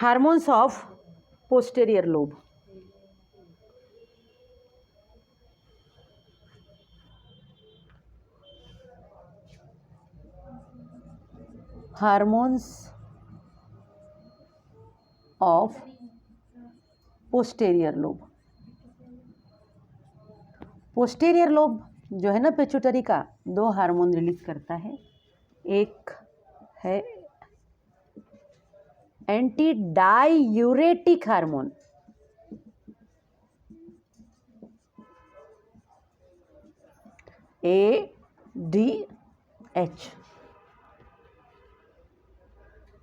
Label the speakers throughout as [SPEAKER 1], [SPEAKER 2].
[SPEAKER 1] Hormones of posterior lobe. Hormones of posterior lobe. Posterior lobe जो है ना pituitary का, दो हार्मोन रिलीज करता है. एक है anti diuretic hormone, ADH.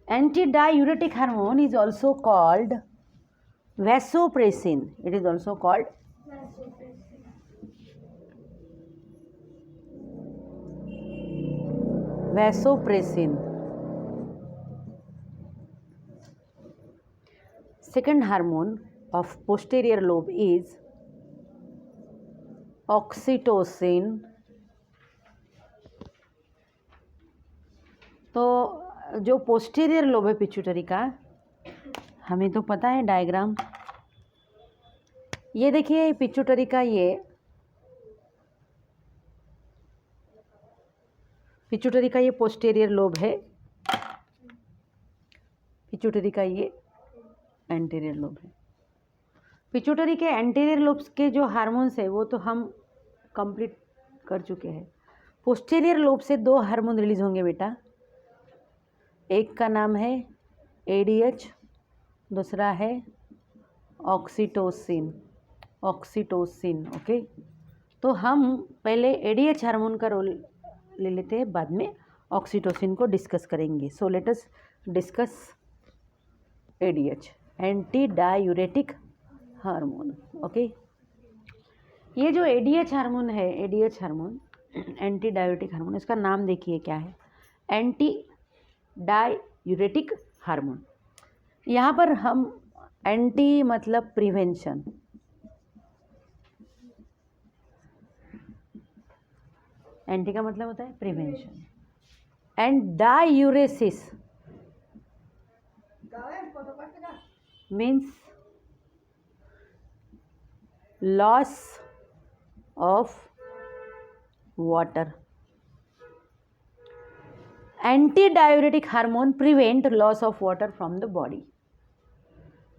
[SPEAKER 1] Anti-diuretic hormone is also called vasopressin. It is also called vasopressin. Second hormone of posterior lobe is oxytocin. तो जो पोस्टीरियर लोब है पिट्यूटरी का, हमें तो पता है डायग्राम. ये देखिए पिट्यूटरी का, ये पिट्यूटरी का ये पोस्टीरियर लोब है, पिट्यूटरी का ये एंटीरियर लोब है. पिट्यूटरी के एंटीरियर लोब्स के जो हार्मोन्स है वो तो हम कंप्लीट कर चुके हैं. पोस्टीरियर लोब से दो हार्मोन रिलीज होंगे बेटा. एक का नाम है ADH, दूसरा है ऑक्सीटोसिन. Oxytocin, okay. तो हम पहले ADH हार्मोन का रोल ले लेते हैं, बाद में ऑक्सीटोसिन को डिस्कस करेंगे. So let us discuss ADH, anti diuretic hormone. Okay. ये जो ADH हार्मोन है, ADH hormone anti diuretic hormone, इसका नाम देखिए क्या है, एंटी डायूरेटिक हार्मोन. यहाँ पर हम एंटी मतलब प्रिवेंशन, एंटी का मतलब होता है prevention, and diuresis means loss of water. Anti-diuretic hormone prevent loss of water from the body.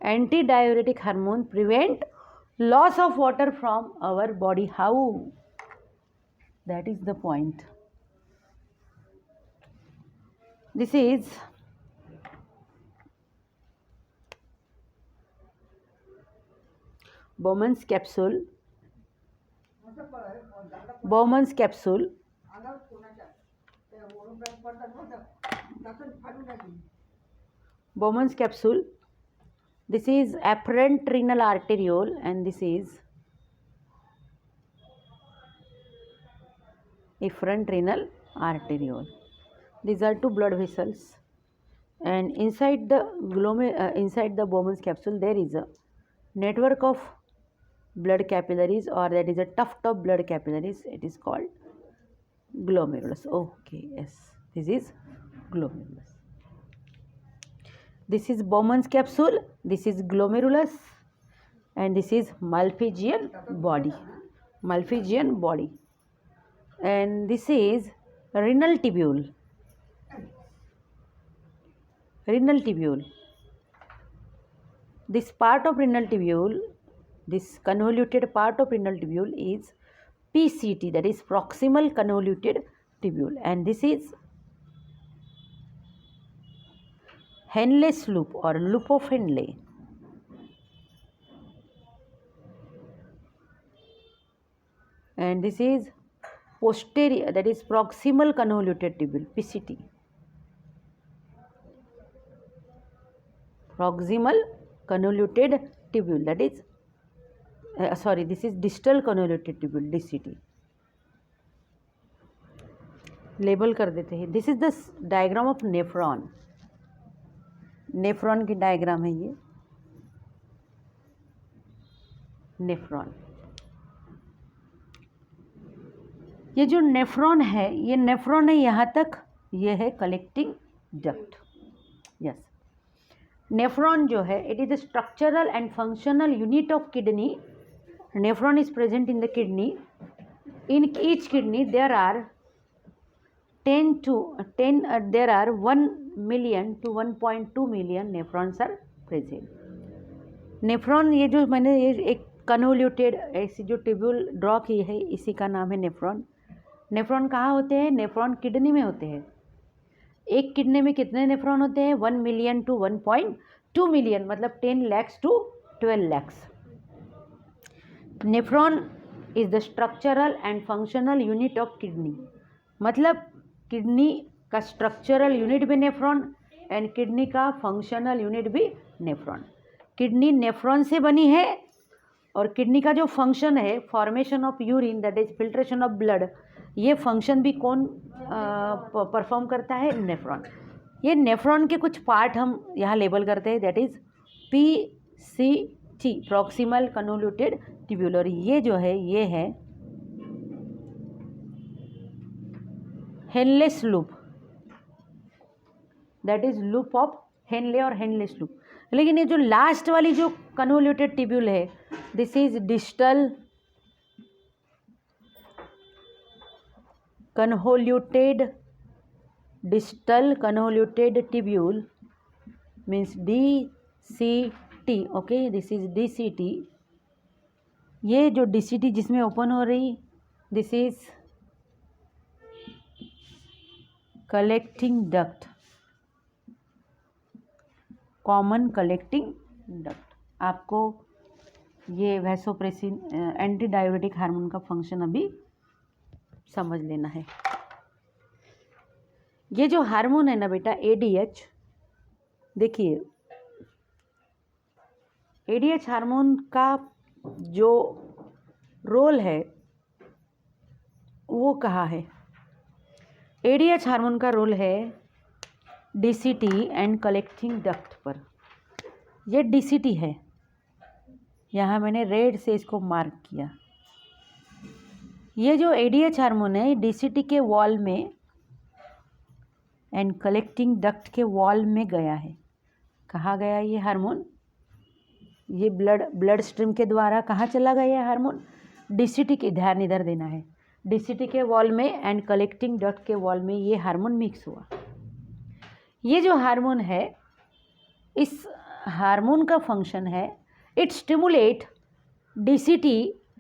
[SPEAKER 1] Anti-diuretic hormone prevent loss of water from our body. How? That is the point. This is Bowman's capsule. Bowman's capsule. Bowman's capsule. This is afferent renal arteriole and this is efferent renal arteriole. These are two blood vessels, and inside the Bowman's capsule there is a network of blood capillaries, or that is a tuft of blood capillaries. It is called glomerulus. Okay, yes, this is glomerulus. This is Bowman's capsule, this is glomerulus, and this is Malpighian body. Malpighian body. And this is renal tubule. Renal tubule. This part of renal tubule, this convoluted part of renal tubule is PCT, that is proximal convoluted tubule, and this is Henle's loop or loop of Henle. And this is posterior, that is proximal convoluted tubule, PCT. Proximal convoluted tubule, that is this is distal convoluted tubule, DCT. Label कर देते हैं. This is the diagram of nephron. Nephron की diagram है ये. Nephron, ये जो nephron है, ये नेफ्रॉन है यहाँ तक, ये है कलेक्टिंग डक्ट. यस, नेफ्रॉन जो है it is the structural and functional unit of kidney. Nephron is present in the kidney. In each kidney there are 1 million to 1.2 million nephrons are present. Nephron, ये जो मैंने ये एक convoluted ऐसी जो tubule draw की है इसी का नाम है नेफ्रॉन. नेफ्रॉन कहाँ होते हैं? नेफ्रॉन किडनी में होते हैं. एक किडनी में कितने नेफ्रॉन होते हैं? 1 million to 1.2 million, मतलब 10 lakhs to 12 lakhs. Nephron is the structural and functional unit of kidney. मतलब किडनी का स्ट्रक्चरल यूनिट भी नेफ्रॉन एंड किडनी का फंक्शनल यूनिट भी नेफ्रॉन. किडनी नेफ्रॉन से बनी है और किडनी का जो फंक्शन है formation of urine, that is filtration of blood, ये फंक्शन भी कौन परफॉर्म करता है? नेफ्रॉन. ये नेफ्रॉन के कुछ पार्ट हम यहाँ लेबल करते हैं, that is PCT, proximal convoluted tubular. ये जो है ये है Henle's loop, that is loop of Henle और हेनलेस लूप. लेकिन ये जो लास्ट वाली जो कन्वोल्यूटेड ट्यूब्यूल है, this is distal convoluted tubule means DCT. Okay, this is DCT. ये जो DCT जिसमें ओपन हो रही, this is collecting duct, common collecting duct. आपको ये वैसोप्रेसिन एंटी डायबिटिक हार्मोन का फंक्शन अभी समझ लेना है. ये जो हार्मोन है ना बेटा ADH, देखिए ADH हार्मोन का जो रोल है वो कहाँ है? ADH हार्मोन का रोल है DCT एंड कलेक्टिंग डक्ट पर. ये DCT है, यहाँ मैंने रेड से इसको मार्क किया. ये जो ADH हार्मोन है DCT के वॉल में एंड कलेक्टिंग डक्ट के वॉल में गया है. कहाँ गया ये हार्मोन? ये ब्लड स्ट्रीम के द्वारा कहाँ चला गया ये हार्मोन? DCT के, ध्यान इधर देना है, DCT के वॉल में एंड कलेक्टिंग डक्ट के वॉल में ये हार्मोन मिक्स हुआ. ये जो हार्मोन है, इस हार्मोन का फंक्शन है it stimulate DCT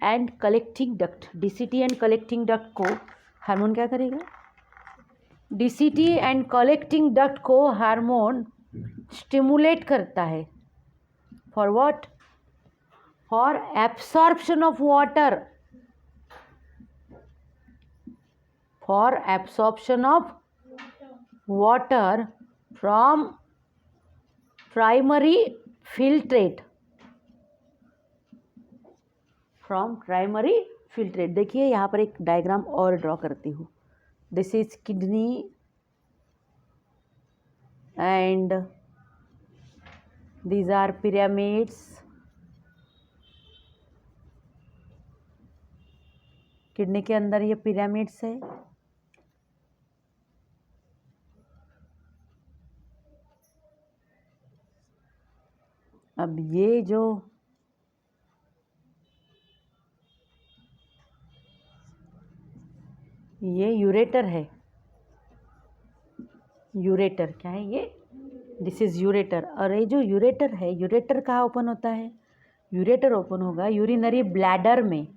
[SPEAKER 1] and collecting duct. DCT and collecting duct को हार्मोन क्या करेगा? DCT एंड कलेक्टिंग डक्ट को हार्मोन स्टिमुलेट करता है. For what? For absorption of water. For absorption of water from primary filtrate. From primary filtrate. देखिए यहाँ पर एक डायग्राम और ड्रॉ करती हूँ. This is kidney and these are pyramids. Kidney के अंदर ये पिरामिड्स है. अब ये जो ये यूरेटर है. यूरेटर क्या है ये? This is ureter. और ये जो यूरेटर है, यूरेटर कहाँ ओपन होता है? यूरेटर ओपन होगा यूरिनरी ब्लैडर में.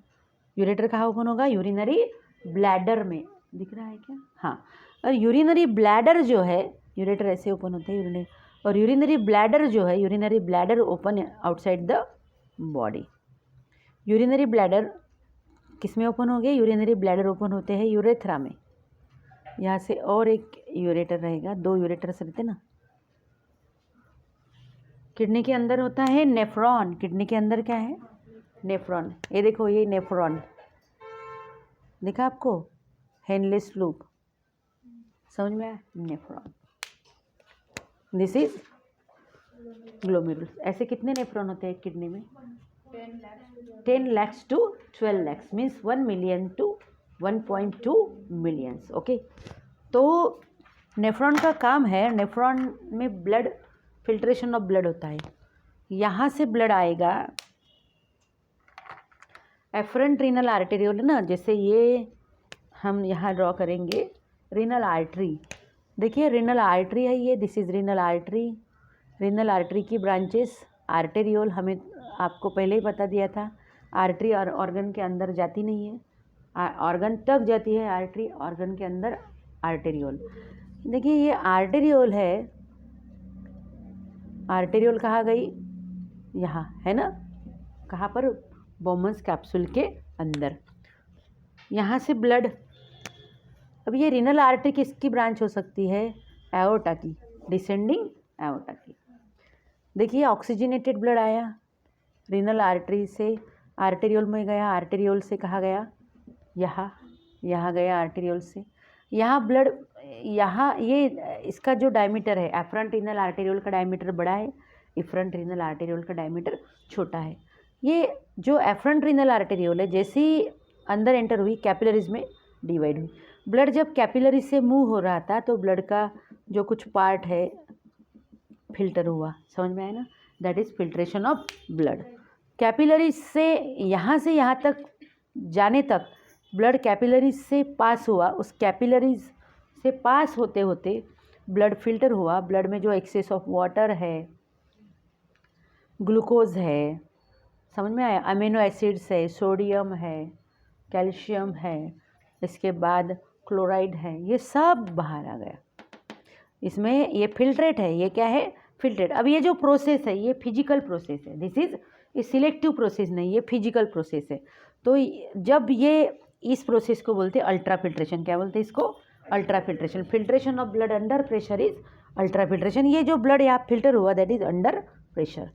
[SPEAKER 1] यूरेटर कहाँ ओपन होगा? यूरिनरी ब्लैडर में. दिख रहा है क्या? हाँ. और यूरिनरी ब्लैडर जो है, यूरेटर ऐसे ओपन होते हैं यूरिनरी, और यूरिनरी ब्लैडर जो है, urinary bladder open outside the body. Urinary bladder किस में ओपन हो गए? यूरिनरी ब्लैडर ओपन होते हैं यूरेथ्रा में. यहाँ से और एक यूरेटर रहेगा, 2 यूरेटर्स रहते ना. किडनी के अंदर होता है नेफ्रॉन. किडनी के अंदर क्या है? नेफ्रॉन. ये देखो ये नेफ्रॉन देखा आपको? Henle's loop. समझ में आया? नेफ्रॉन. This is glomerulus. ऐसे कितने नेफ्रॉन होते हैं किडनी में? 10 lakhs to 12 lakhs means 1 million to 1.2 millions. Okay. तो नेफ्रॉन का काम है, नेफ्रॉन में ब्लड फिल्ट्रेशन ऑफ ब्लड होता है। यहाँ से ब्लड आएगा, एफरेंट रीनल आर्टेरियोल है ना, जैसे ये हम यहाँ ड्रॉ करेंगे रीनल आर्टरी। देखिए रीनल आर्टरी है ये, this is renal artery. Renal artery की ब्रांचेस आर्टेरियोल, हमें आपको पहले ही बता दिया था, आर्टरी और ऑर्गन के अंदर जाती नहीं है, ऑर्गन तक जाती है आर्टरी, ऑर्गन के अंदर आर्टेरियोल। देखिए ये आर्टेरियोल है, आर्टेरियोल कहाँ गई, यहाँ है ना, कहाँ पर, बोमन्स कैप्सूल के अंदर। यहाँ से ब्लड, अब ये रीनल आर्टरी किसकी ब्रांच हो सकती है, एओर्टा की, डिसेंडिंग एओर्टा की। देखिए ऑक्सीजनेटेड ब्लड आया रीनल आर्टरी से, आर्टेरियोल में गया, आर्टेरियोल से कहाँ गया, यहाँ गया आर्टेरियोल से, यहाँ ब्लड, यहाँ ये इसका जो डायमीटर है, एफरंट रीनल आर्टेरियोल का डायमीटर बड़ा है, इफरंट रीनल आर्टेरियोल का डायमीटर छोटा है। ये जो एफरंट रीनल आर्टेरियोल है, जैसे ही अंदर एंटर हुई कैपिलरीज में डिवाइड हुई। ब्लड जब कैपिलरी से मूव हो रहा था तो ब्लड का जो कुछ पार्ट है फिल्टर हुआ, समझ में आया ना, that is filtration of blood. Capillaries से यहाँ तक जाने तक ब्लड कैपिलरीज से पास हुआ, उस कैपिलरीज से पास होते होते ब्लड फिल्टर हुआ। ब्लड में जो एक्सेस ऑफ वाटर है, ग्लूकोज है, समझ में आया, अमीनो एसिड्स है, सोडियम है, कैल्शियम है, इसके बाद क्लोराइड है, ये सब बाहर आ गया। इसमें ये फिल्ट्रेट है, ये क्या है, फिल्ट्रेट। अब ये जो प्रोसेस है ये फिजिकल प्रोसेस है, दिस इज सिलेक्टिव प्रोसेस नहीं, ये फिजिकल प्रोसेस है। तो जब ये इस प्रोसेस को बोलते हैं अल्ट्रा फिल्ट्रेशन। क्या बोलते हैं इसको, ultra filtration. Filtration of blood under pressure is ultra filtration. ये जो ब्लड यहाँ फिल्टर हुआ दैट इज अंडर प्रेशर।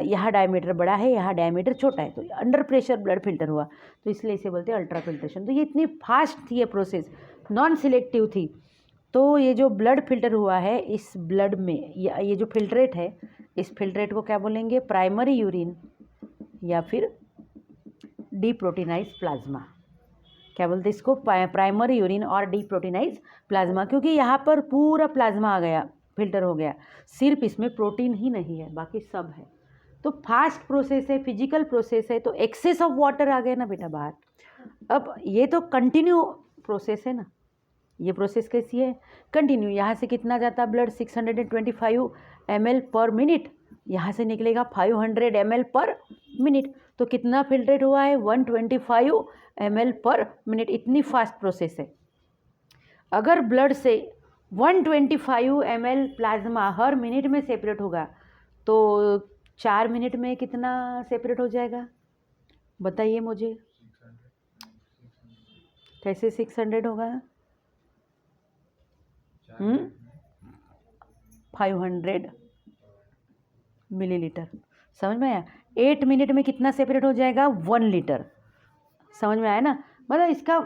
[SPEAKER 1] यहाँ डायमीटर बड़ा है, यहाँ डायमीटर छोटा है, तो अंडर प्रेशर ब्लड फिल्टर हुआ, तो इसलिए इसे बोलते हैं अल्ट्रा फिल्ट्रेशन। तो ये इतनी फास्ट थी ये प्रोसेस, नॉन सिलेक्टिव थी। तो ये जो ब्लड फिल्टर हुआ है इस ब्लड में, ये जो फिल्ट्रेट है, इस फिल्ट्रेट को क्या बोलेंगे, प्राइमरी यूरिन या फिर डीप्रोटीनाइज प्लाज्मा। क्या बोलते हैं इसको, प्राइमरी यूरिन और डीप्रोटीनाइज प्लाज्मा, क्योंकि यहाँ पर पूरा प्लाज्मा आ गया, फिल्टर हो गया, सिर्फ इसमें प्रोटीन ही नहीं है, बाकी सब है। तो फास्ट प्रोसेस है, फिजिकल प्रोसेस है, तो एक्सेस ऑफ वाटर आ गया ना बेटा बाहर। अब ये तो कंटिन्यू प्रोसेस है ना, ये प्रोसेस कैसी है, कंटिन्यू। यहाँ से कितना जाता है ब्लड, 625 ml पर मिनट, यहाँ से निकलेगा 500 ml पर मिनट, तो कितना फिल्ट्रेट हुआ है, 125 ml पर मिनट। इतनी फास्ट प्रोसेस है। अगर ब्लड से 125 ml प्लाज्मा हर मिनट में सेपरेट होगा तो 4 मिनट में कितना सेपरेट हो जाएगा, बताइए मुझे, कैसे 600 होगा, 500 मिलीलीटर, समझ में आया। 8 मिनट में कितना सेपरेट हो जाएगा, 1 लीटर, समझ में आया ना। मतलब इसका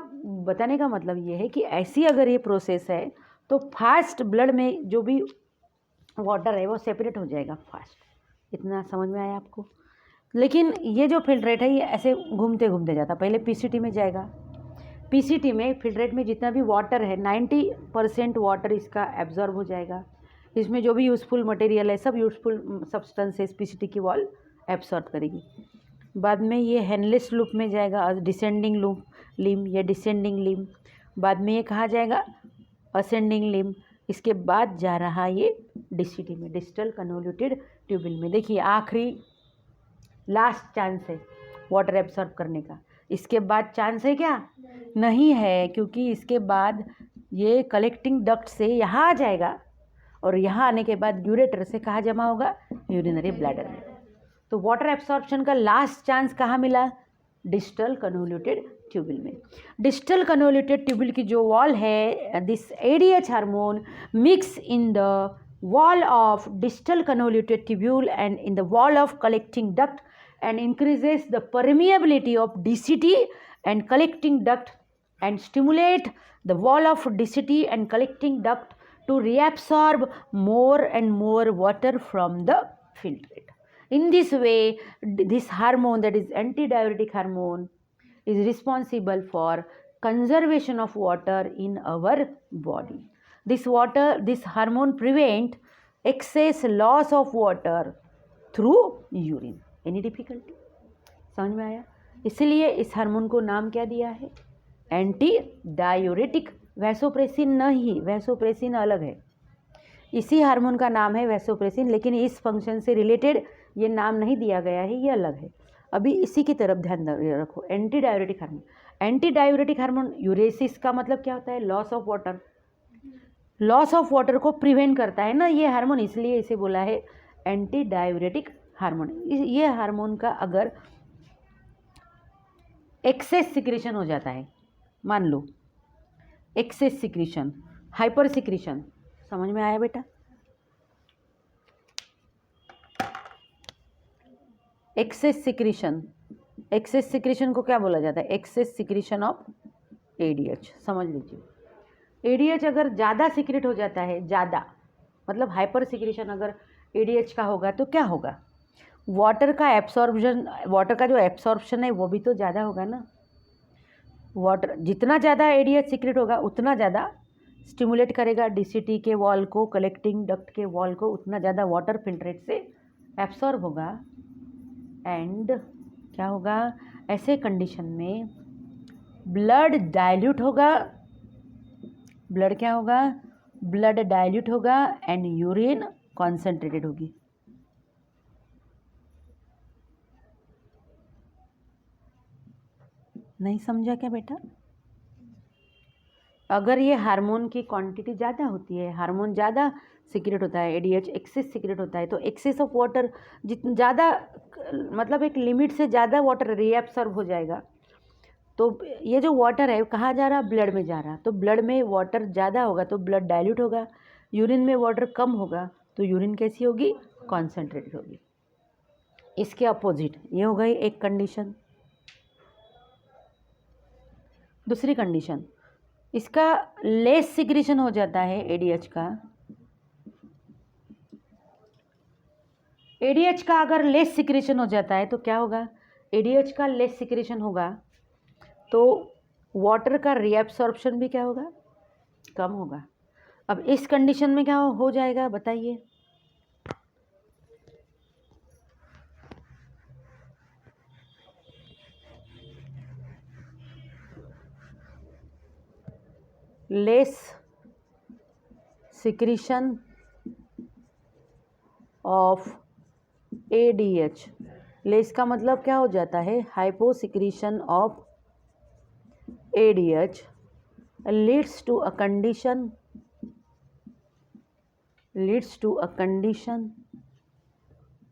[SPEAKER 1] बताने का मतलब ये है कि ऐसी अगर ये प्रोसेस है तो फास्ट ब्लड में जो भी वाटर है वो सेपरेट हो जाएगा फास्ट। इतना समझ में आया आपको। लेकिन ये जो फिल्ट्रेट है ये ऐसे घूमते घूमते जाता, पहले पीसीटी में जाएगा, पीसीटी में फिल्ट्रेट में जितना भी वाटर है 90% वाटर इसका एब्जॉर्ब हो जाएगा। इसमें जो भी यूज़फुल मटेरियल है सब यूज़फुल सब्सटेंसेस पीसीटी की वॉल एब्सॉर्ब करेगी। बाद में ये हेनलेस लूप में जाएगा, डिसेंडिंग लूप लिम या डिसेंडिंग लिम। बाद में ये कहाँ जाएगा, असेंडिंग लिम। इसके बाद जा रहा ये डीसीटी में, डिस्टल कन्वोल्यूटेड ट्यूबिल में। देखिए आखिरी लास्ट चांस है वाटर एब्सॉर्ब करने का, इसके बाद चांस है क्या, नहीं है, क्योंकि इसके बाद ये कलेक्टिंग डक्ट से यहाँ आ जाएगा और यहाँ आने के बाद यूरेटर से कहाँ जमा होगा, यूरिनरी ब्लैडर में। तो वाटर एब्सॉर्प्शन का लास्ट चांस कहाँ मिला, डिस्टल कन्वोल्यूटेड ट्यूबिल में। डिस्टल कन्वोल्यूटेड ट्यूबिल की जो वॉल है, this ADH hormone mix in the wall of distal convoluted tubule and in the wall of collecting duct and increases the permeability of DCT and collecting duct and stimulate the wall of DCT and collecting duct to reabsorb more and more water from the filtrate. In this way, this hormone, that is antidiuretic hormone, is responsible for conservation of water in our body. This hormone prevent excess loss of water through urine. Any difficulty? समझ में आया? इसलिए इस hormone को नाम क्या दिया है? Anti diuretic. वैसोप्रेसिन नहीं, वैसोप्रेसिन अलग है, इसी हार्मोन का नाम है वैसोप्रेसिन, लेकिन इस फंक्शन से रिलेटेड ये नाम नहीं दिया गया है, ये अलग है। अभी इसी की तरफ ध्यान रखो। Anti diuretic hormone, anti diuretic hormone uresis का मतलब क्या होता है? Loss of water. Loss of water को प्रिवेंट करता है ना ये हार्मोन, इसलिए इसे बोला है एंटी डायूरेटिक हार्मोन। ये हार्मोन का अगर एक्सेस सिक्रेशन हो जाता है, मान लो एक्सेस सिक्रेशन, हाइपर सिक्रेशन, समझ में आया बेटा? एक्सेस सिक्रेशन, एक्सेस सिक्रेशन को क्या बोला जाता है? Excess secretion of ADH. समझ लीजिए, एडीएच अगर ज़्यादा सिक्रेट हो जाता है, ज़्यादा मतलब हाइपर सिक्रेशन अगर एडीएच का होगा तो क्या होगा? वाटर का एब्सॉर्प्शन, वाटर का जो एब्सॉर्प्शन है वो भी तो ज़्यादा होगा ना। वाटर जितना ज़्यादा एडीएच सिक्रेट होगा उतना ज़्यादा स्टिमुलेट करेगा डीसीटी के वॉल को, कलेक्टिंग डक्ट के वॉल को, उतना ज़्यादा वाटर फिल्ट्रेट से एब्सॉर्ब होगा। एंड क्या होगा? ऐसे कंडीशन में ब्लड डाइल्यूट होगा। ब्लड क्या होगा? ब्लड डाइल्यूट होगा एंड यूरिन कॉन्सेंट्रेटेड होगी। नहीं समझा क्या बेटा? अगर ये हार्मोन की क्वांटिटी ज़्यादा होती है, हार्मोन ज़्यादा सिक्रेट होता है, एडीएच एक्सेस सिक्रेट होता है, तो एक्सेस ऑफ वाटर जितना ज़्यादा, मतलब एक लिमिट से ज़्यादा वाटर रीएब्सॉर्ब हो जाएगा। तो ये जो वाटर है कहाँ जा रहा? ब्लड में जा रहा। तो ब्लड में वाटर ज़्यादा होगा तो ब्लड डाइल्यूट होगा, यूरिन में वाटर कम होगा तो यूरिन कैसी होगी? कॉन्सेंट्रेटेड होगी। इसके अपोजिट ये हो गई एक कंडीशन। दूसरी कंडीशन, इसका लेस सिक्रेशन हो जाता है एडीएच का। एडीएच का अगर लेस सिक्रेशन हो जाता है तो क्या होगा? एडीएच का लेस सिक्रेशन होगा तो वाटर का रीएब्सॉर्प्शन भी क्या होगा? कम होगा। अब इस कंडीशन में क्या हो जाएगा बताइए? Less secretion of ADH, less का मतलब क्या हो जाता है? Hypo secretion of ADH leads to a condition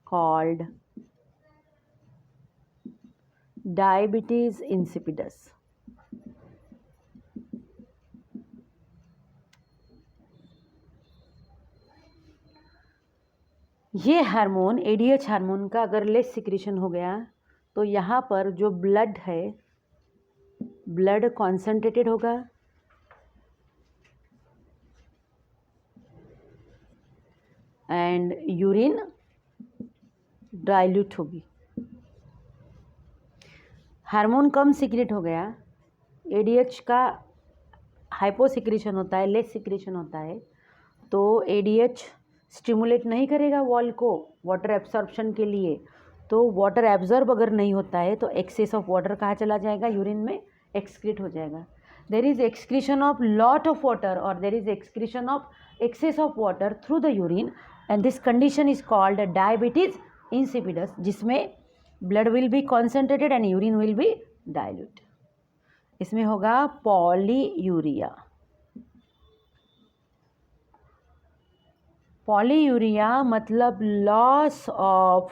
[SPEAKER 1] called diabetes insipidus. ये हार्मोन, एडीएच हार्मोन का अगर लेस सिक्रेशन हो गया तो यहाँ पर जो ब्लड है, ब्लड कॉन्सेंट्रेटेड होगा एंड यूरिन डाइल्यूट होगी। हार्मोन कम सिक्रेट हो गया, एडीएच का हाइपो सिक्रेशन होता है, लेस सिक्रेशन होता है, तो एडीएच स्टिमुलेट नहीं करेगा वॉल को वाटर एब्सॉर्प्शन के लिए। तो वाटर एब्जॉर्ब अगर नहीं होता है तो एक्सेस ऑफ वाटर कहाँ चला जाएगा? यूरिन में एक्सक्रीट हो जाएगा। There is excretion of lot of water और there is excretion of excess of water through the urine and this condition is called diabetes insipidus, जिसमें blood will be concentrated and urine will be dilute. इसमें होगा polyuria. Polyuria मतलब loss of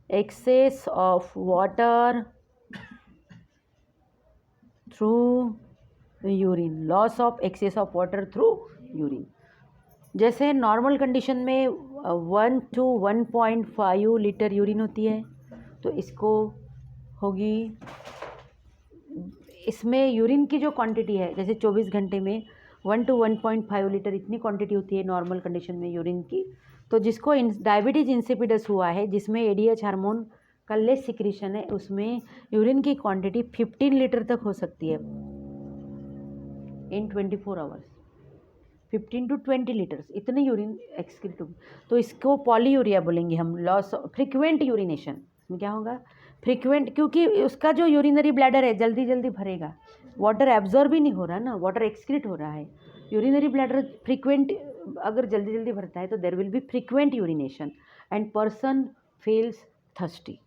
[SPEAKER 1] excess of water through urine, loss of excess of water through urine. जैसे normal condition में 1 to 1.5 litre urine होती है, तो इसको होगी, इसमें यूरिन की जो क्वांटिटी है, जैसे 24 घंटे में 1 to 1.5 लीटर इतनी क्वांटिटी होती है नॉर्मल कंडीशन में यूरिन की। तो जिसको डायबिटीज इंसिपिडस हुआ है, जिसमें एडीएच हार्मोन का लेस सिक्रीशन है, उसमें यूरिन की क्वांटिटी 15 लीटर तक हो सकती है इन 24 आवर्स। 15 to 20 लीटर्स इतने यूरिन एक्सक्रीट होगी, तो इसको पॉलीयूरिया बोलेंगे हम। लॉस फ्रिक्वेंट यूरिनेशन, इसमें क्या होगा फ्रिक्वेंट, क्योंकि उसका जो यूरिनरी ब्लैडर है जल्दी जल्दी भरेगा, वाटर एब्जॉर्ब ही नहीं हो रहा ना, वाटर एक्सक्रीट हो रहा है। यूरिनरी ब्लैडर फ्रिक्वेंट अगर जल्दी जल्दी भरता है तो there will be frequent urination and person feels thirsty.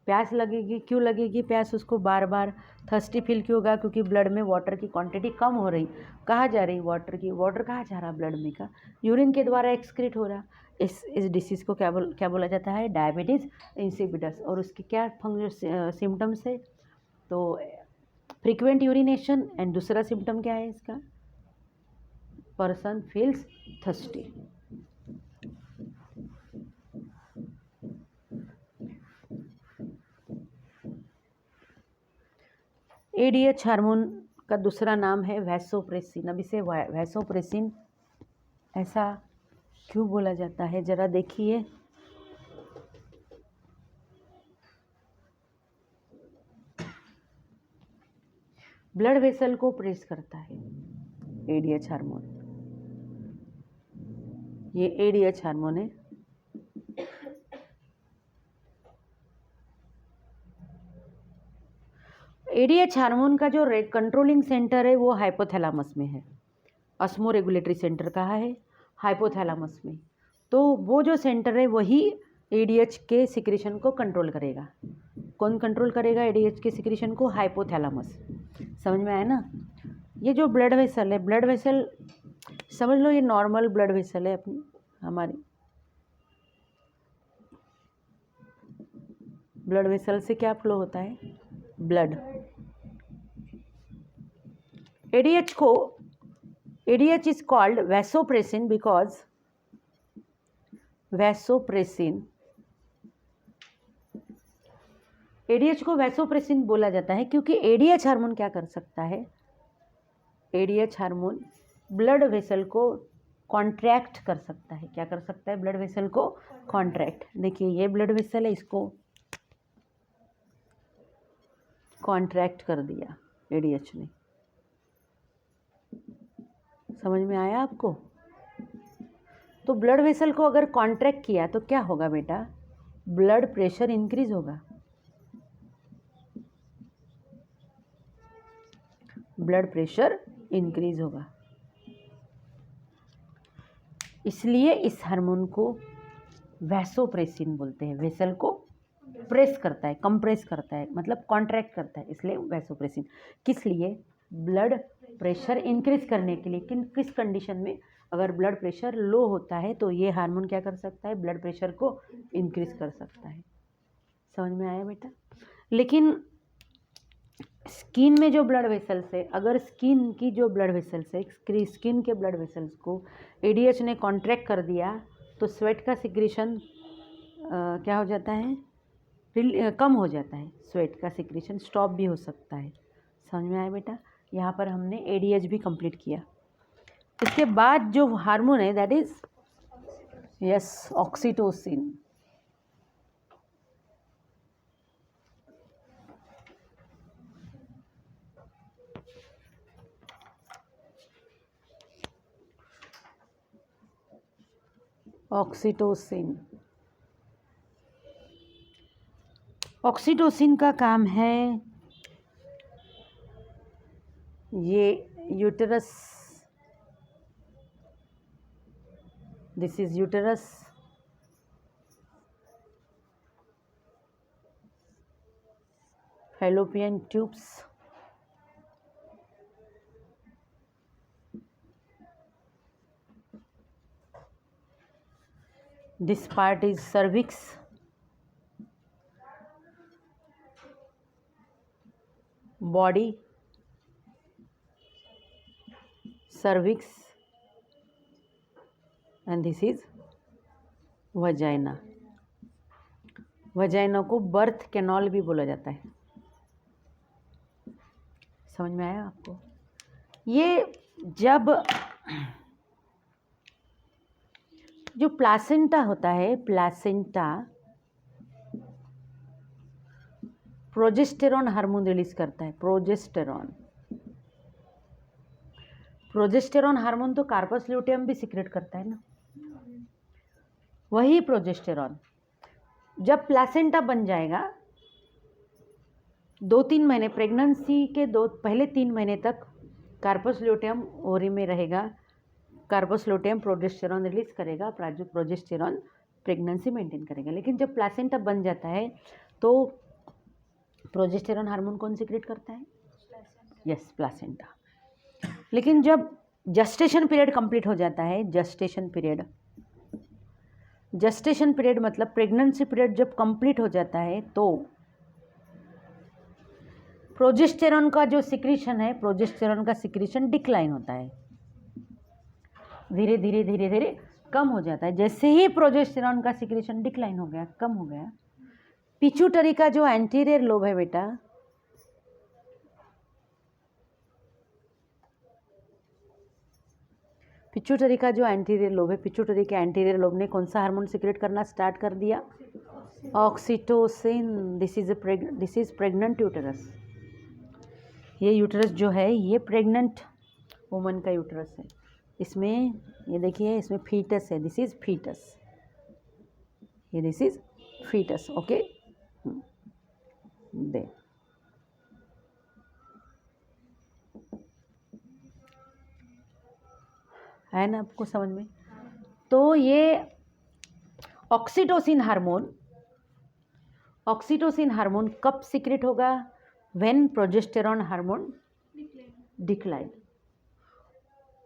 [SPEAKER 1] प्यास लगेगी, क्यों लगेगी प्यास उसको बार बार? थर्स्टी फील क्यों होगा? क्योंकि ब्लड में वाटर की क्वांटिटी कम हो रही। कहाँ जा रही वाटर की? वाटर कहाँ जा रहा ब्लड में का? यूरिन के द्वारा एक्सक्रीट हो रहा। इस डिसीज़ को क्या बोला जाता है? Diabetes insipidus. और उसके क्या सिम्टम्स है? तो फ्रीक्वेंट यूरिनेशन, एंड दूसरा सिम्टम क्या है इसका? Person feels thirsty. ADH hormone का दूसरा नाम है वैसोप्रेसिन। अब इसे वैसोप्रेसिन ऐसा क्यों बोला जाता है, जरा देखिए। ब्लड वेसल को प्रेस करता है एडीएच हार्मोन, ये एडीएच हार्मोन है। एडीएच हार्मोन का जो कंट्रोलिंग सेंटर है वो हाइपोथैलेमस में है। ऑस्मो रेगुलेटरी सेंटर कहाँ है? हाइपोथैलेमस में। तो वो जो सेंटर है वही एडीएच के सिक्रीशन को कंट्रोल करेगा। कौन कंट्रोल करेगा एडीएच के सिक्रीशन को? हाइपोथैलेमस। समझ में आया ना? ये जो ब्लड वेसल है, ब्लड वेसल समझ लो ये नॉर्मल ब्लड वेसल है अपनी हमारी। ब्लड वेसल से क्या फ्लो होता है? Blood. ADH is called vasopressin because ADH को वैसोप्रेसिन बोला जाता है क्योंकि ADH हार्मोन क्या कर सकता है? ADH हार्मोन ब्लड वेसल को कॉन्ट्रैक्ट कर सकता है। क्या कर सकता है? ब्लड वेसल को कॉन्ट्रैक्ट। देखिए ये ब्लड वेसल है, इसको कॉन्ट्रैक्ट कर दिया ADH ने। समझ में आया आपको? तो ब्लड वेसल को अगर कॉन्ट्रैक्ट किया तो क्या होगा बेटा? ब्लड प्रेशर इंक्रीज होगा। ब्लड प्रेशर इंक्रीज होगा। इसलिए इस हार्मोन को वैसोप्रेसिन बोलते हैं। वेसल को प्रेस करता है, कंप्रेस करता है, मतलब कॉन्ट्रैक्ट करता है, इसलिए वैसोप्रेसिन। किस लिए? ब्लड प्रेशर इंक्रीज करने के लिए। किस कंडीशन में? अगर ब्लड प्रेशर लो होता है तो ये हार्मोन क्या कर सकता है? ब्लड प्रेशर को इंक्रीज कर सकता है। समझ में आया बेटा? लेकिन स्किन में जो ब्लड वेसल्स है, अगर स्किन की जो ब्लड वेसल्स है, स्किन के ब्लड वेसल्स को एडीएच ने कॉन्ट्रैक्ट कर दिया तो स्वेट का सिक्रीशन क्या हो जाता है? कम हो जाता है। स्वेट का सिक्रीशन स्टॉप भी हो सकता है। समझ में आया बेटा? यहाँ पर हमने एडीएच भी कंप्लीट किया। इसके बाद जो हार्मोन है that is yes oxytocin. Oxytocin, oxytocin का काम है ये uterus, this is uterus, fallopian tubes, this part is cervix, body, cervix, and this is vagina. Vagina को बर्थ कैनॉल भी बोला जाता है। समझ में आया आपको? ये जब जो प्लासेंटा होता है, प्लासेंटा प्रोजेस्टेरॉन हार्मोन रिलीज करता है। प्रोजेस्टेरॉन हार्मोन तो कार्पस ल्यूटेयम भी सिक्रेट करता है ना, वही प्रोजेस्टेरॉन जब प्लासेंटा बन जाएगा 2-3 महीने, प्रेगनेंसी के पहले 3 महीने तक कार्पस ल्यूटेयम ओरी में रहेगा, कार्पस ल्यूटेयम प्रोजेस्टेरॉन रिलीज करेगा, प्रोजेस्टेरॉन प्रेगनेंसी मेंटेन करेगा। लेकिन जब प्लासेंटा बन जाता है तो प्रोजेस्टेरॉन हार्मोन कौन सीक्रेट करता है? Yes, placenta. लेकिन जब जस्टेशन पीरियड कंप्लीट हो जाता है, जस्टेशन पीरियड मतलब प्रेगनेंसी पीरियड जब कंप्लीट हो जाता है तो प्रोजेस्टेरॉन का जो सिक्रीशन है, प्रोजेस्टेरॉन का सिक्रीशन डिक्लाइन होता है, धीरे धीरे कम हो जाता है। जैसे ही प्रोजेस्टेरॉन का सिक्रीशन डिक्लाइन हो गया, कम हो गया, पिट्यूटरी का जो एंटीरियर लोब है बेटा, पिट्यूटरी का जो एंटीरियर लोब है, पिट्यूटरी के एंटीरियर लोब ने कौन सा हार्मोन सिक्रेट करना स्टार्ट कर दिया? Oxytocin. This is pregnant uterus. ये यूटरस जो है ये प्रेग्नेंट वुमन का यूटरस है। इसमें ये देखिए, इसमें फीटस है, दिस इज फीटस, ये दिस इज फीटस। ओके, दे है ना आपको समझ में? तो ये ऑक्सीटोसिन हार्मोन कब सीक्रेट होगा? When progesterone hormone decline,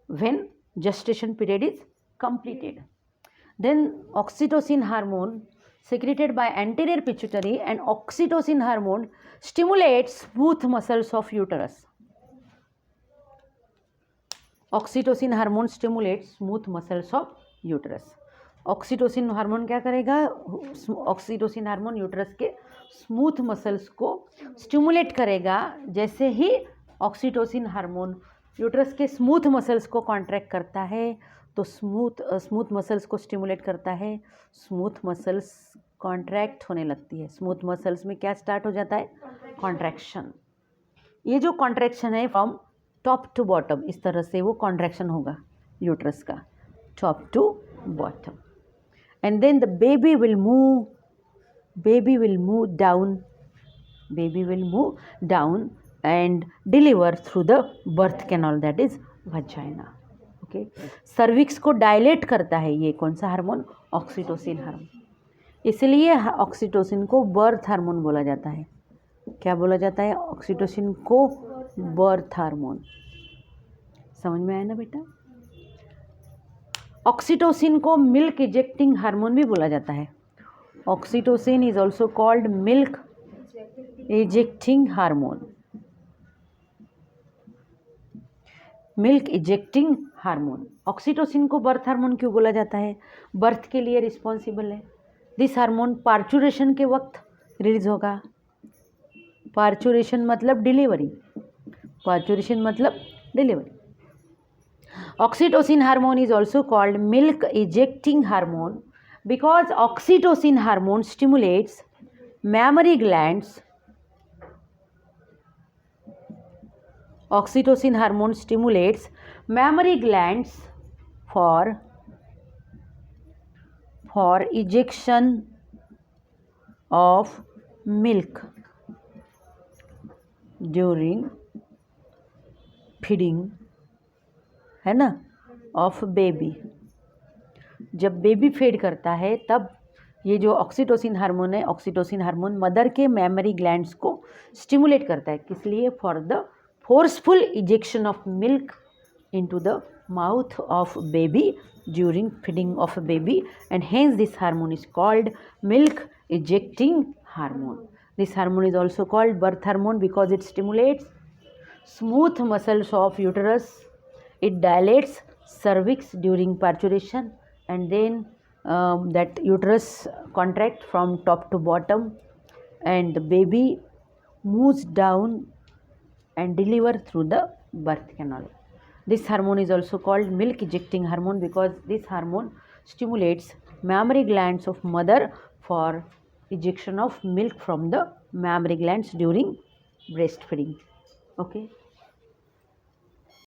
[SPEAKER 1] when gestation period is completed. Then oxytocin hormone secreted by anterior pituitary, and oxytocin hormone stimulates smooth muscles of uterus. Oxytocin hormone stimulates smooth muscles of uterus. Oxytocin hormone क्या करेगा? Oxytocin hormone uterus के smooth muscles को stimulate करेगा। जैसे ही oxytocin hormone uterus के smooth muscles को contract करता है तो स्मूथ मसल्स को स्टिमुलेट करता है, स्मूथ मसल्स कॉन्ट्रैक्ट होने लगती है। स्मूथ मसल्स में क्या स्टार्ट हो जाता है? कॉन्ट्रैक्शन। ये जो कॉन्ट्रैक्शन है फ्रॉम टॉप टू बॉटम, इस तरह से वो कॉन्ट्रैक्शन होगा यूटरस का, top to bottom. And then the baby will move down and deliver through the birth canal, that is vagina. Okay, cervix को डायलेट करता है ये कौन सा हार्मोन? Oxytocin hormone. इसलिए ऑक्सीटोसिन को बर्थ हार्मोन बोला जाता है। क्या बोला जाता है? ऑक्सीटोसिन को बर्थ हार्मोन। समझ में आया ना बेटा? ऑक्सीटोसिन को मिल्क इजेक्टिंग हार्मोन भी बोला जाता है। Oxytocin is also called milk ejecting hormone. Milk ejecting hormone. Oxytocin को बर्थ हार्मोन क्यों बोला जाता है? बर्थ के लिए रिस्पॉन्सिबल है। दिस हार्मोन पार्चुरेशन के वक्त रिलीज होगा। पार्चुरेशन मतलब delivery, oxytocin hormone is also called milk ejecting hormone because oxytocin hormone stimulates mammary glands. Oxytocin hormone stimulates mammary glands for ejection of milk during feeding, है ना, of baby. जब baby feed करता है तब ये जो oxytocin hormone है, oxytocin hormone mother के मेमोरी ग्लैंड्स को स्टिमुलेट करता है। किस लिए? For the forceful ejection of milk into the mouth of baby during feeding of baby, and hence this hormone is called milk ejecting hormone. This hormone is also called birth hormone because it stimulates smooth muscles of uterus. It dilates cervix during parturition, and then that uterus contract from top to bottom, and the baby moves down and deliver through the birth canal. This hormone is also called milk ejecting hormone because this hormone stimulates mammary glands of mother for ejection of milk from the mammary glands during breastfeeding. Okay.